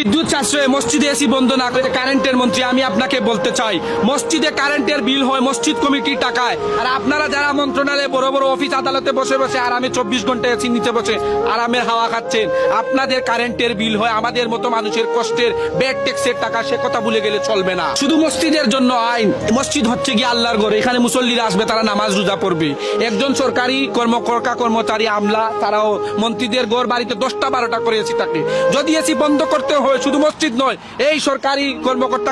বিদ্যুৎ সাশ্রয়ে মসজিদে এসি বন্ধ না করে কারেন্টের মন্ত্রী আমি আপনাকে বলতে চাই, মসজিদে কারেন্টের বিল হয় মসজিদ কমিটির টাকায়, আর আপনারা যারা মন্ত্রণালয়ে বড় বড় অফিস আদালতে বসে বসে আরামে 24 ঘন্টা এসি নিচে বসে আরামের হাওয়া খাচ্ছেন, আপনাদের কারেন্টের বিল হয় আমাদের মতো মানুষের কষ্টের ব্যাড ট্যাক্সের টাকা। সে কথা ভুলে গেলে চলবে না। শুধু মসজিদের জন্য আইন, মসজিদ হচ্ছে গিয়ে আল্লাহর ঘর, এখানে মুসল্লিরা আসবে, তারা নামাজ রোজা পড়বে। একজন সরকারি কর্মচারী আমলা তারাও মন্ত্রীদের ঘর বাড়িতে 10টা 12টা করে এসি থাকে। যদি এসি বন্ধ করতে হয় শুধু মসজিদ নয়, এই সরকারি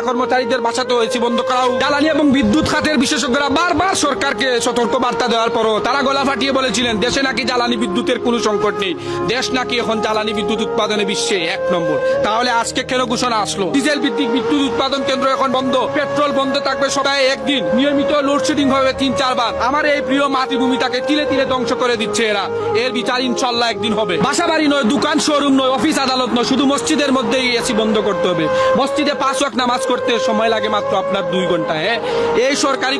কর্মচারীদের বাসাতেও এসি বন্ধ করা হোক। জ্বালানি এবং বিদ্যুৎ খাতের বিশেষজ্ঞরা বারবার সরকারকে সতর্ক বার্তা দেওয়ার পরও তারা গলা ফাটিয়ে বলেছিলেন দেশে নাকি জ্বালানি বিদ্যুতের কোনো সংকট নেই, দেশ নাকি এখন জ্বালানি বিদ্যুৎ উৎপাদনে বিশ্বে 1 নম্বর। তাহলে আজকে কেন ঘোষণা আসলো ডিজেল ভিত্তিক বিদ্যুৎ উৎপাদন কেন্দ্র এখন বন্ধ, পেট্রোল বন্ধ থাকবে সপ্তাহে একদিন, নিয়মিত লোডশেডিং হবে 3-4 বার। আমার এই প্রিয় মাতৃভূমিটাকে তিলে তিলে ধ্বংস করে দিচ্ছে এরা। এর বিচার ইনশাল্লাহ একদিন হবে। বাসা বাড়ি নয়, দোকান শোরুম নয়, অফিস আদালত নয়, শুধু মসজিদের মধ্যেই এসি বন্ধ করতে হবে। মসজিদে 5 ওয়াক্ত নামাজ করতে সময় লাগে মাত্র আপনার 2 ঘন্টা। এই সরকারি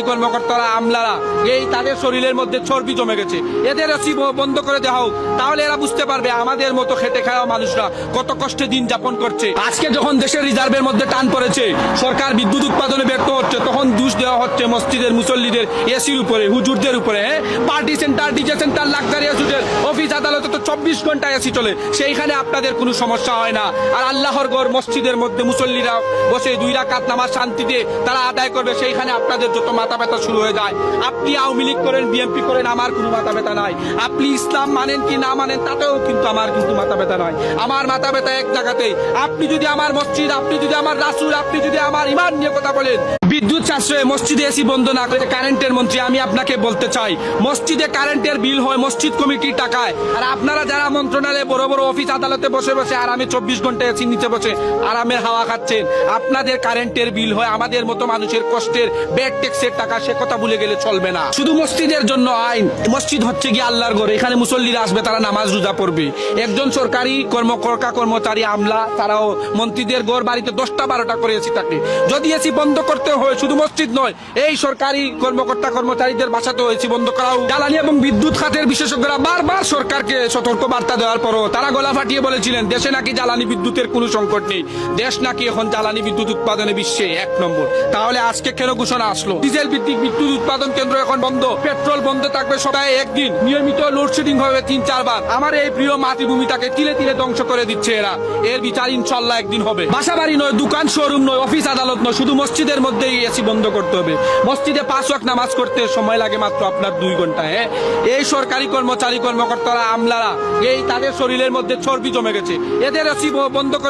কর্মকর্তারা আমলারা এই তাদের শরীরের মধ্যে চর্বি জমে গেছে, এদের এসি বন্ধ করে দেওয়া হোক। তাহলে এরা বুঝতে পারবে আমাদের মতো খেটে খাওয়া মানুষরা কত কষ্টে দিন যাপন করছে। আজকে যখন দেশের রিজার্ভের মধ্যে টান পড়েছে, সরকার বিদ্যুৎ উৎপাদনে ব্যর্থ হচ্ছে, তখন দোষ দেওয়া হচ্ছে মসজিদের মুসল্লিদের এসির উপরে, হুজুরদের উপরে। Party centre, DJ centre, luxurious hotel, office আদালতে তো 24 ঘন্টা এসি চলে, সেইখানে আপনাদের কোনো সমস্যা হয় না। আর আল্লাহর ঘর মসজিদের মধ্যে মুসল্লিরা বসে 2 রাকাত নামাজ শান্তিতে তারা আদায় করবে, সেইখানে আপনাদের যত মাথা ব্যথা শুরু হয়ে যায়। আপনি আওয়ামী লীগ করেন, বিএনপি করেন, আমার কোনো মাথা ব্যথা নাই। আপনি ইসলাম মানেন কি না মানেন তাতেও কিন্তু আমার কিন্তু মাথা ব্যথা নাই। আমার মাথা ব্যথা এক জায়গাতেই, আপনি যদি আমার মসজিদ, আপনি যদি আমার রাসূল, আপনি যদি আমার ঈমান নিয়ে কথা বলেন। বিদ্যুৎ সাশ্রয়ে মসজিদে এসি বন্ধ না করে কারেন্টের মন্ত্রী আমি আপনাকে বলতে চাই, মসজিদে কারেন্টের বিল হয় মসজিদ কমিটির টাকায়, আর আপনারা যারা মন্ত্রণালয়ে বড় বড় অফিস আদালতে বসে বসে আরামে 24 ঘন্টা এসি নিচে বসে আরামের হাওয়া খাচ্ছেন, আপনাদের কারেন্টের বিল হয় আমাদের মতো মানুষের কষ্টের ব্যাড ট্যাক্সের টাকা। সে কথা ভুলে গেলে চলবে না। শুধু মসজিদের জন্য আইন, মসজিদ হচ্ছে গিয়ে আল্লাহর ঘর, এখানে মুসল্লিরা আসবে, তারা নামাজ রোজা পড়বে। একজন সরকারি কর্মচারী আমলা তারাও মন্ত্রীদের ঘর বাড়িতে 10টা 12টা করে এসি থাকে। যদি এসি বন্ধ করতে হয় শুধু মসজিদ নয়, এই সরকারি কর্মচারীদের বাসাতেও এসি বন্ধ করা হোক। জ্বালানি এবং বিদ্যুৎ খাতের বিশেষজ্ঞরা বারবার সরকারকে সতর্ক বার্তা দেওয়ার পরও তারা গলা ফাটিয়ে বলেছিলেন দেশে নাকি জ্বালানি বিদ্যুতের কোনো সংকট নেই, দেশ নাকি এখন জ্বালানি বিদ্যুৎ উৎপাদনে বিশ্বে 1 নম্বর। তাহলে আজকে কেন ঘোষণা আসলো ডিজেল ভিত্তিক বিদ্যুৎ উৎপাদন কেন্দ্র এখন বন্ধ, পেট্রোল বন্ধ থাকবে সপ্তাহে একদিন, নিয়মিত লোডশেডিং হবে 3-4 বার। আমার এই প্রিয় মাতৃভূমিটাকে তিলে তিলে ধ্বংস করে দিচ্ছে এরা। এর বিচার ইনশাল্লাহ একদিন হবে। বাসা বাড়ি নয়, দোকান শোরুম নয়, অফিস আদালত নয়, শুধু মসজিদের মধ্যেই এসি বন্ধ করতে হবে। মসজিদে 5 ওয়াক্ত নামাজ করতে সময় লাগে মাত্র আপনার 2 ঘন্টা। এই সরকারি কর্মচারী কর্মকর্তারা আমলারা এই তাদের শরীরের মধ্যে চর্বি জমে গেছে, এদের এসি বন্ধ করে